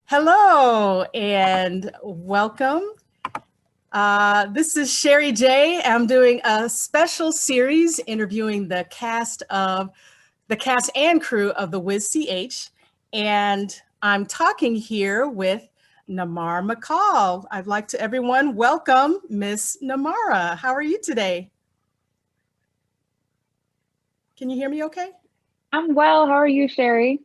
Hello and welcome. This is Cheri J. I'm doing a special series interviewing the cast and crew of the WIZ-CH, and I'm talking here with Namarah McCall. I'd like to everyone welcome Miss Namarah. How are you today? Can you hear me okay? I'm well. How are you, Cheri?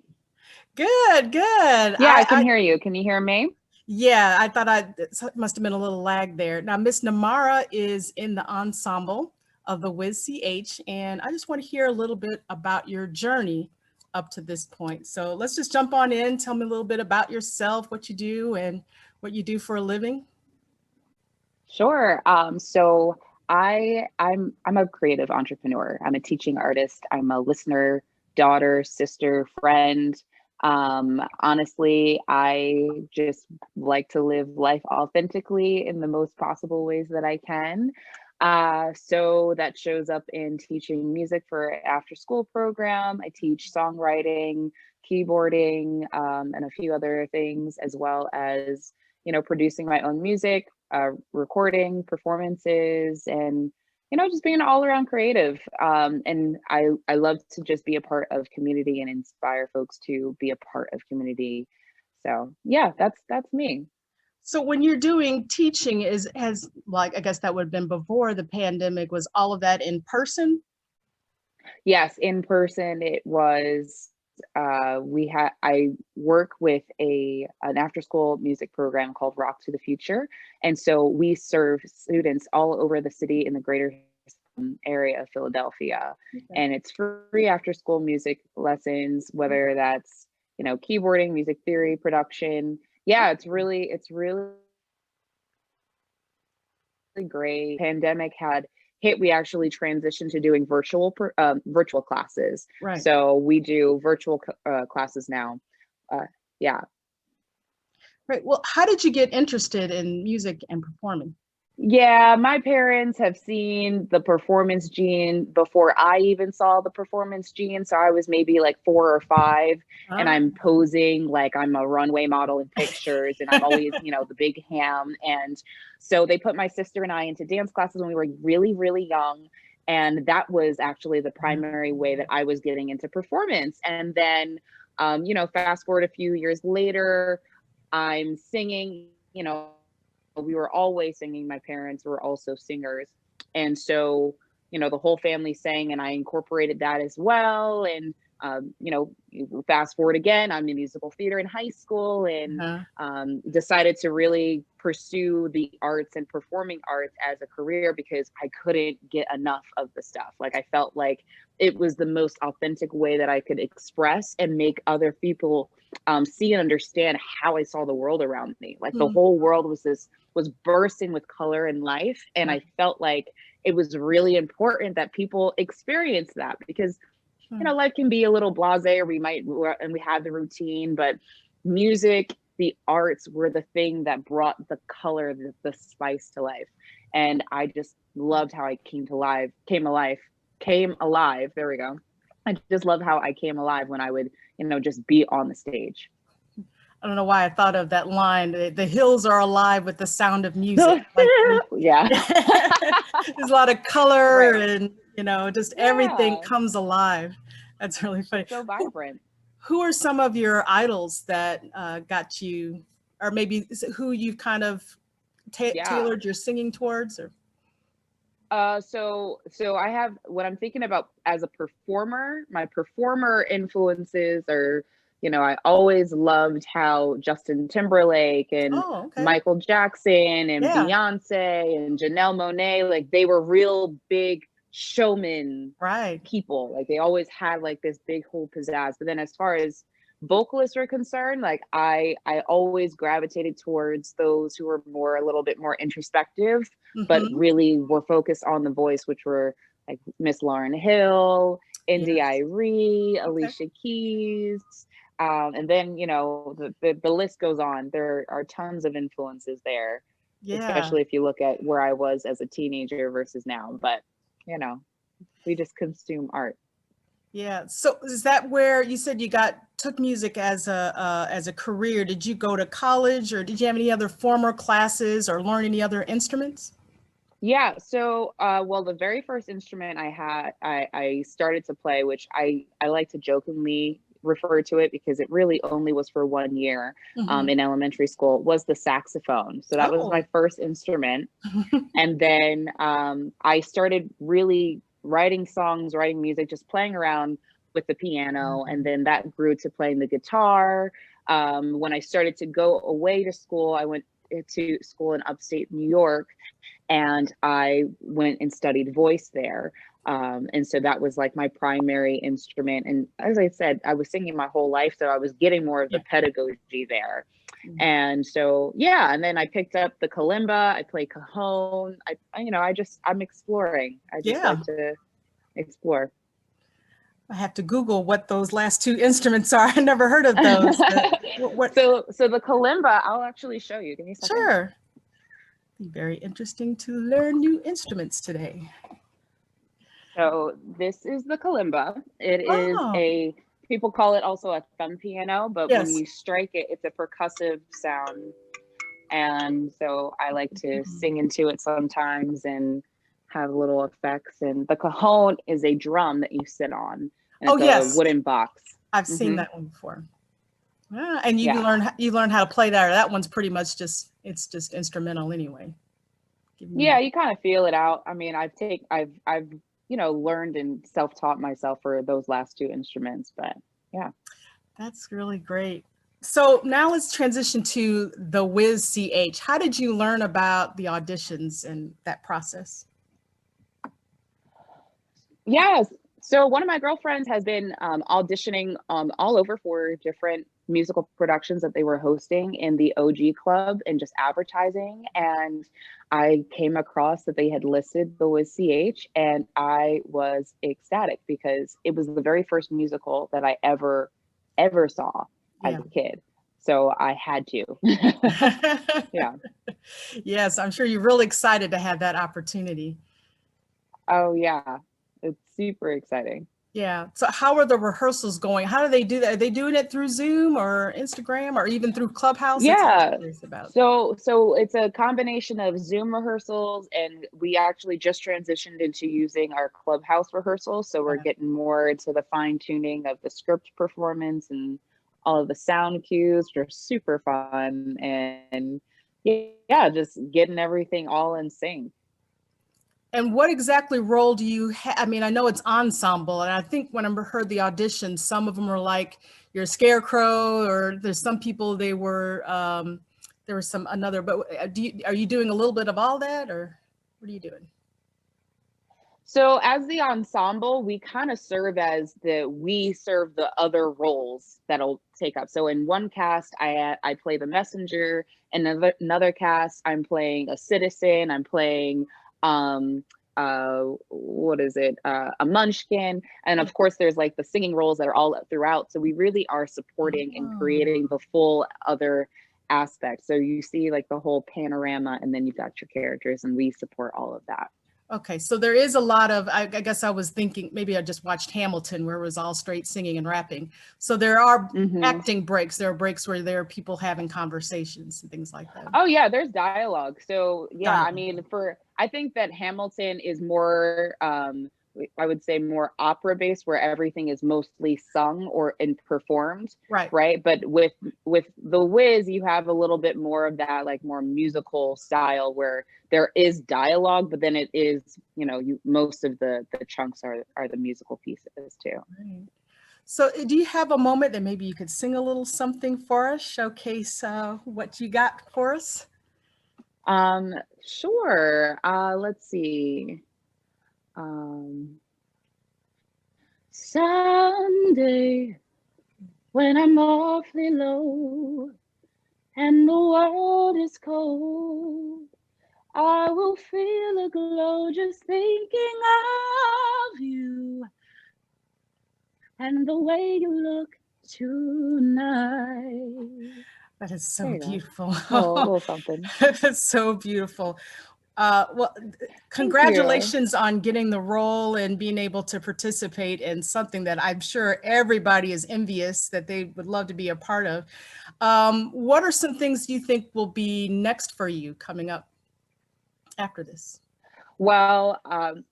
Good. Yeah, I can hear you. Can you hear me? Yeah, I thought it must have been a little lag there. Now, Miss Namarah is in the ensemble of the WIZ-CH, and I just want to hear a little bit about your journey up to this point. So let's just jump on in. Tell me a little bit about yourself, what you do, and what you do for a living. Sure. I'm a creative entrepreneur. I'm a teaching artist. I'm a listener, daughter, sister, friend. Honestly, I just like to live life authentically in the most possible ways that I can. So that shows up in teaching music for after school program. I teach songwriting, keyboarding, and a few other things, as well as producing my own music, recording performances, and just being an all-around creative. And I love to just be a part of community and inspire folks to be a part of community. So yeah, that's me. So when you're doing teaching, has like, I guess that would have been before the pandemic, was all of that in person? Yes, in person it was. I work with an after school music program called Rock to the Future, and so we serve students all over the city in the greater area of Philadelphia. Okay. And it's free after school music lessons, whether that's keyboarding, music theory, production. Yeah, it's really great. Pandemic had hit, we actually transitioned to doing virtual classes. Right. So we do virtual classes now. Yeah. Right. Well, how did you get interested in music and performing? Yeah, my parents have seen the performance gene before I even saw the performance gene. So I was maybe like 4 or 5, and Ah. I'm posing like I'm a runway model in pictures, and I'm always, the big ham. And so they put my sister and I into dance classes when we were really, really young. And that was actually the primary way that I was getting into performance. And then, fast forward a few years later, I'm singing, we were always singing. My parents were also singers. And so, the whole family sang, and I incorporated that as well. And, fast forward again, I'm in musical theater in high school, and Uh-huh. decided to really pursue the arts and performing arts as a career because I couldn't get enough of the stuff. Like, I felt like it was the most authentic way that I could express and make other people see and understand how I saw the world around me. Like, the whole world was bursting with color and life. And I felt like it was really important that people experience that, because life can be a little blasé, or we have the routine, but music, the arts were the thing that brought the color, the spice to life. And I just loved how I came alive. There we go. I just love how I came alive when I would, just be on the stage. I don't know why I thought of that line. The hills are alive with the sound of music. Like, Yeah. there's a lot of color, Right. and just everything Yeah. comes alive. That's really funny. So vibrant. Who are some of your idols that got you, or maybe who you've kind of Yeah. tailored your singing towards? Or So I have, what I'm thinking about as a performer, my performer influences are, I always loved how Justin Timberlake and oh, okay, Michael Jackson and yeah, Beyonce and Janelle Monáe, like, they were real big showman right. people. Like, they always had like this big whole pizzazz. But then as far as vocalists are concerned, like, I always gravitated towards those who were a little bit more introspective, but Mm-hmm. really were focused on the voice, which were like Miss Lauryn Hill, Indy Yes. Irie, Okay. Alicia Keys. And then, the list goes on. There are tons of influences there, Yeah. especially if you look at where I was as a teenager versus now. But, you know, we just consume art. Yeah. So is that where you said you took music as a career? Did you go to college, or did you have any other formal classes or learn any other instruments? Yeah, so well, the very first instrument I started to play, which I like to jokingly refer to it because it really only was for 1 year Hmm. in elementary school, was the saxophone. So that was my Oh. first instrument. And then I started really writing songs, writing music, just playing around with the piano. And then that grew to playing the guitar. When I started to go away to school, I went to school in upstate New York, and I went and studied voice there. And so that was like my primary instrument. And as I said, I was singing my whole life, so I was getting more of the Yeah. pedagogy there. And so, yeah, and then I picked up the kalimba, I play cajon. I'm exploring. I just Yeah. like to explore. I have to Google what those last two instruments are. I never heard of those. What? So the kalimba, I'll actually show you. Give me a second. Sure. Be very interesting to learn new instruments today. So this is the kalimba. It is Oh, people call it also a thumb piano, but when yes. you strike it, it's a percussive sound. And so I like to sing into it sometimes and have little effects. And the cajon is a drum that you sit on, and Oh, it's a yes. wooden box. I've seen Hmm. that one before. Ah, and Yeah. you learn how to play that. Or that one's pretty much it's just instrumental anyway. Yeah, you kind of feel it out. I mean, I've learned and self-taught myself for those last two instruments, but yeah. That's really great. So now let's transition to the Wiz CH. How did you learn about the auditions and that process? Yes. So one of my girlfriends has been auditioning all over for different musical productions that they were hosting in the OG Club and just advertising. And I came across that they had listed the Wiz CH, and I was ecstatic because it was the very first musical that I ever saw as Yeah. a kid. So I had to. Yeah. Yes, I'm sure you're really excited to have that opportunity. Oh yeah. It's super exciting. Yeah. So how are the rehearsals going? How do they do that? Are they doing it through Zoom or Instagram or even through Clubhouse? That's what I'm Yeah. curious about. So it's a combination of Zoom rehearsals, and we actually just transitioned into using our Clubhouse rehearsals. So we're getting more into the fine tuning of the script performance and all of the sound cues, which are super fun. And yeah, just getting everything all in sync. And what exactly role do you have? I mean, I know it's ensemble, and I think when I heard the auditions, some of them were like you're a scarecrow, or there's some people there was some another. But are you doing a little bit of all that, or what are you doing? So as the ensemble, we kind of we serve the other roles that'll take up. So in one cast, I play the messenger. In another cast, I'm playing a citizen. I'm playing what is it? A munchkin. And of course there's like the singing roles that are all throughout. So we really are supporting and Oh. creating the full other aspect. So you see like the whole panorama, and then you've got your characters, and we support all of that. Okay, so there is a lot of, I guess I was thinking, maybe I just watched Hamilton where it was all straight singing and rapping. So there are Mm-hmm. acting breaks. There are breaks where there are people having conversations and things like that. Oh yeah, there's dialogue. So yeah, I Dialogue. mean, I think that Hamilton is more I would say more opera based, where everything is mostly sung or and performed, Right. right? But with The Wiz, you have a little bit more of that like more musical style where there is dialogue, but then it is, most of the chunks are the musical pieces too. Right. So do you have a moment that maybe you could sing a little something for us, showcase what you got for us? Sure. Let's see. Um Someday, when I'm awfully low and the world is cold, I will feel a glow just thinking of you and the way you look tonight. That is so There you go. beautiful. Little something. That's so beautiful. Well, congratulations on getting the role and being able to participate in something that I'm sure everybody is envious that they would love to be a part of. What are some things you think will be next for you coming up after this? Well,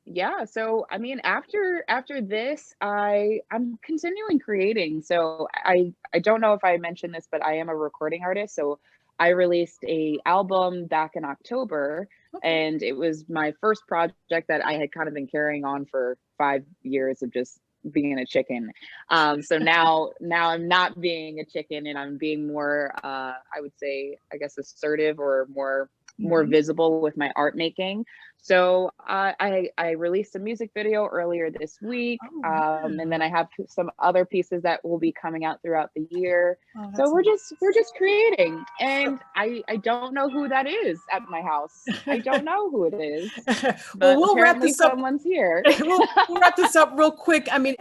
yeah. So, I mean, after this, I'm continuing creating. So, I don't know if I mentioned this, but I am a recording artist. So, I released a album back in October, Okay. and it was my first project that I had kind of been carrying on for 5 years of just being a chicken. So now I'm not being a chicken, and I'm being more, I would say, I guess, assertive or more Mhm. visible with my art making. So I released a music video earlier this week, Oh, and then wow. I have some other pieces that will be coming out throughout the year. Oh, So that's we're just creating, so. and I don't know who that is at my house. I don't know who it is, Well, but we'll wrap apparently this up. someone's here. We'll wrap this up real quick. I mean,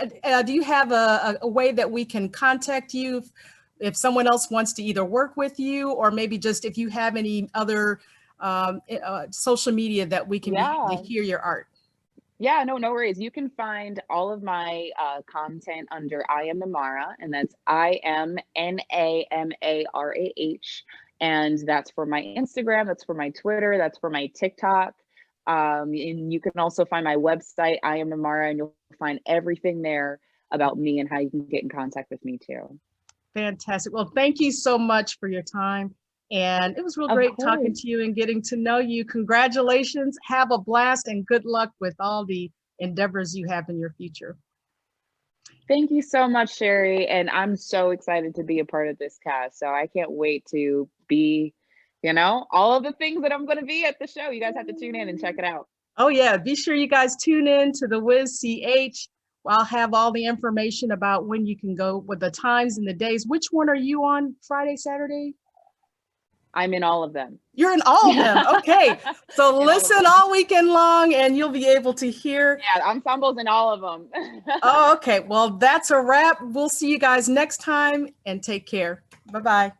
do you have a way that we can contact you if someone else wants to either work with you, or maybe just if you have any other social media that we can be to Yeah. hear your art? Yeah, no worries. You can find all of my content under I am Namarah, and that's IMNAMARAH. And that's for my Instagram, that's for my Twitter, that's for my TikTok. And you can also find my website, I am Namarah, and you'll find everything there about me and how you can get in contact with me too. Fantastic. Well, thank you so much for your time. And it was real Of great talking course. to you and getting to know you. Congratulations. Have a blast and good luck with all the endeavors you have in your future. Thank you so much, Cheri. And I'm so excited to be a part of this cast. So I can't wait to be, all of the things that I'm going to be at the show. You guys have to tune in and check it out. Oh, yeah. Be sure you guys tune in to the Wiz CH. I'll have all the information about when you can go with the times and the days. Which one are you on? Friday, Saturday? I'm in all of them. You're in all of them. Okay. So In all of listen them. all weekend long and you'll be able to hear. Yeah, Ensemble's in all of them. Oh, okay. Well, that's a wrap. We'll see you guys next time and take care. Bye-bye.